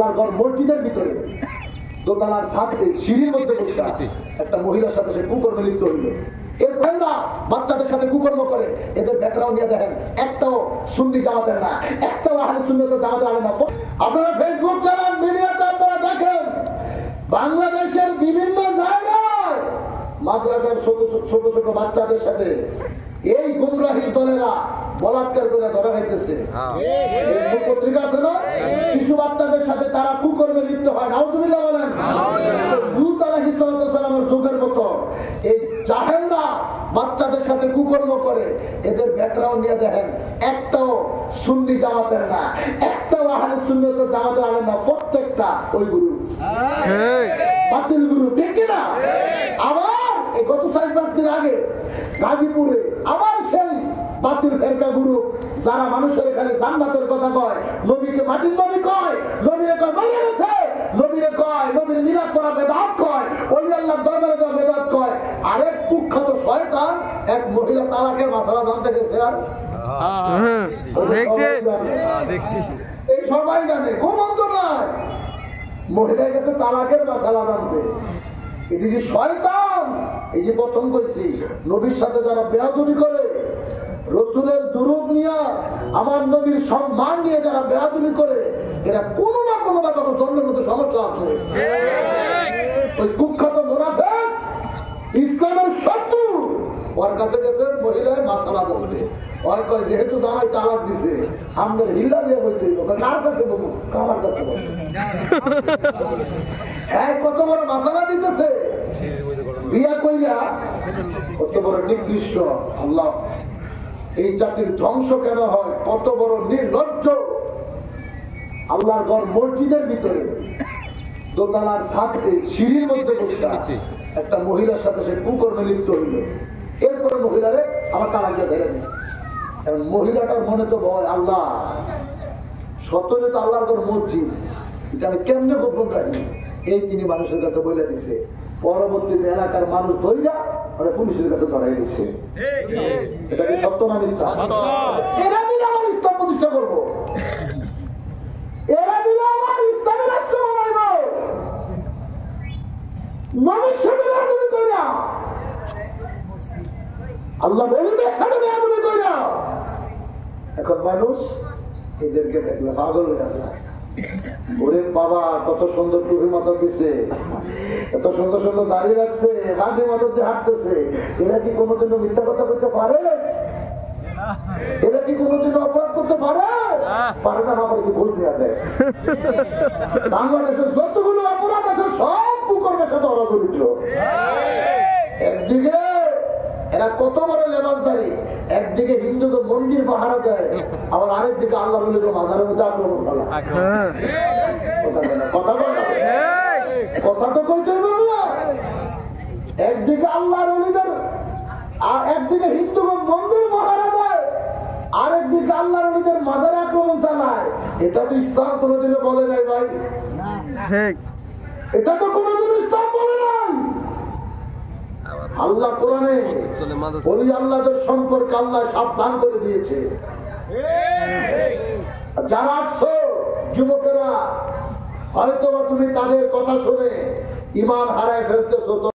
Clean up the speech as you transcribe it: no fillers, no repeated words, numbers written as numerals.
আল্লাহর ঘর মসজিদের ভিতরে দোতলার ছাদে সিঁড়ির মধ্যে বসে একটা মহিলার সাথে সে কুকর্মে লিপ্ত হইল। এর ফ্রেন্ডরা বাচ্চাদের সাথে কুকর্ম করে, এদের ব্যাকগ্রাউন্ড নিয়ে দেখেন একটাও সুন্নি জামাতের না, একটাও আহলে সুন্নাত জামাতের আলেম না। আপনারা ফেসবুক চালান, মিডিয়াতে আপনারা দেখেন বাংলাদেশের বিভিন্ন জায়গায় মাদ্রাসার ছোট ছোট বাচ্চাদের সাথে এই গুমরাহির দলেরা বলাৎকার করে ধরা হইতেছে। পত্রিকা আছে না, শিশু বাচ্চাদের সাথে তারা কুকর্মে লিপ্ত হয়। নাউজুবিল্লাহ বলেন। লূত আলাইহিস সালামের যুগের মতো এই জাহেলরা বাচ্চাদের সাথে কুকর্ম করে, এদের ব্যাকগ্রাউন্ড নিয়ে দেখেন একটাও সুন্নি জামাতের না, একটাও আহলে সুন্নাত জামাতের আলেম না, প্রত্যেকটা ওই গুরু বাতিল গুরু, ঠিক কিনা? আবার এই গত 4-5 দিন আগে গাজীপুরে আবার সেই বাতিল ফেরকা গুরু যারা মানুষের এখানে জান্নাতের কথা কয়, নবীকে মাটির নবী কয়, নবীরে কয় মারা গেছে, নবীরে কয় নবীর মিলাদ করা বেদাত কয়, ওলি আল্লাহর দরবারে যাওয়া বেদাত কয়। আরেক কুখ্যাত শয়তান এক মহিলা তালাকের মাসালা জানতে গেছে, আর দেখছি এই সবাই জানে, গোপন তো নয়, মহিলা গেছে তালাকের মাসালা জানতে। এদিকে শয়তান, এই যে প্রথম বলছি নবীর সাথে যারা বেয়াদবি করে, রসুলের দুরূদ নিয়ে আমার নবীর সম্মান নিয়ে যারা বেয়াদবি করে, এরা কোনো না কোনো বা কোনো জন্মের মধ্যে সমস্যা আছে। ওই কুখ্যাত মুনাফিক ইসলামের শত্রু, ওর কাছে গেছে মহিলার মাসালা জানতে। ওই কয় যেহেতু জামাই তালাক দিছে, আমাদের হিল্লা দিয়ে বলতে কার কাছে বলবো, আমার কাছে বলবো। হ্যাঁ, কত বড় মাসালা দিতেছে, বিয়া কইরা কত বড় নিকৃষ্ট। আল্লাহ এই জাতির ধ্বংস কেন হয়, কত বড় নির্লজ্জ। আল্লাহর ঘর মসজিদের ভিতরে দোতলার ছাদে সিঁড়ির মধ্যে বসে একটা মহিলার সাথে সে কুকর্মে লিপ্ত হইল। এরপরে মহিলারে আমার তালাক দিয়ে ধরে দিচ্ছে। মহিলাটার মনে তো ভয়, আল্লাহ সতরে তো আল্লাহর ঘর মসজিদ, এটা আমি কেমনে গোপন রাখি। এই তিনি মানুষের কাছে বলে দিছে, পরবর্তীতে এলাকার মানুষ ধইরা ওরা পুলিশের কাছে ধরাই দিচ্ছে। এটা কি সত্য না মিথ্যা? এরা মিলে আমার ইসলাম প্রতিষ্ঠা করবো, এরা মিলে আমার ইসলামী রাষ্ট্র বানাইব। নবীর সাথে বেয়াদবি কইরা, আল্লাহ বলিদের সাথে বেয়াদবি কইরা, এখন মানুষ এদেরকে দেখলে পাগল হয়ে যাবে। ওরে বাবা, কত সুন্দর টুপি মাথা দিছে, এত সুন্দর সুন্দর দাঁড়িয়ে রাখছে, হাঁটি মাথা দিয়ে হাঁটতেছে, এরা কি কোনোদিনও মিথ্যা কথা বলতে পারে? এরা কি কোনোদিন অপরাধ করতে পারে? পারে না, আমার কি ভুল দেওয়া দেয়। বাংলাদেশের যতগুলো অপরাধ আছে সব কুকর্মের সাথে ওরা জড়িত। একদিকে এরা কত বড় লেবাসদারি, একদিকে হিন্দুকে মন্দির পাহারা দেয়, আবার আরেকদিকে আল্লাহ বলে মাজারের মধ্যে আক্রমণ চালায়। কথা তো কইতে পারবো না। একদিকে আল্লাহ বলিদের, একদিকে হিন্দুকে মন্দির পাহারা দেয়, আরেকদিকে আল্লাহ বলিদের মাজারে আক্রমণ চালায়। এটা তো ইসলাম কোনোদিনও বলে নাই ভাই, এটা তো কোনোদিন ইসলাম বলে নাই। আল্লাহ কোরআনে ওলি আল্লাহদের সম্পর্কে আল্লাহ সাবধান করে দিয়েছে। যারা আসছো যুবকেরা, হয়তো তুমি তাদের কথা শুনে ঈমান হারায় ফেলতেছো।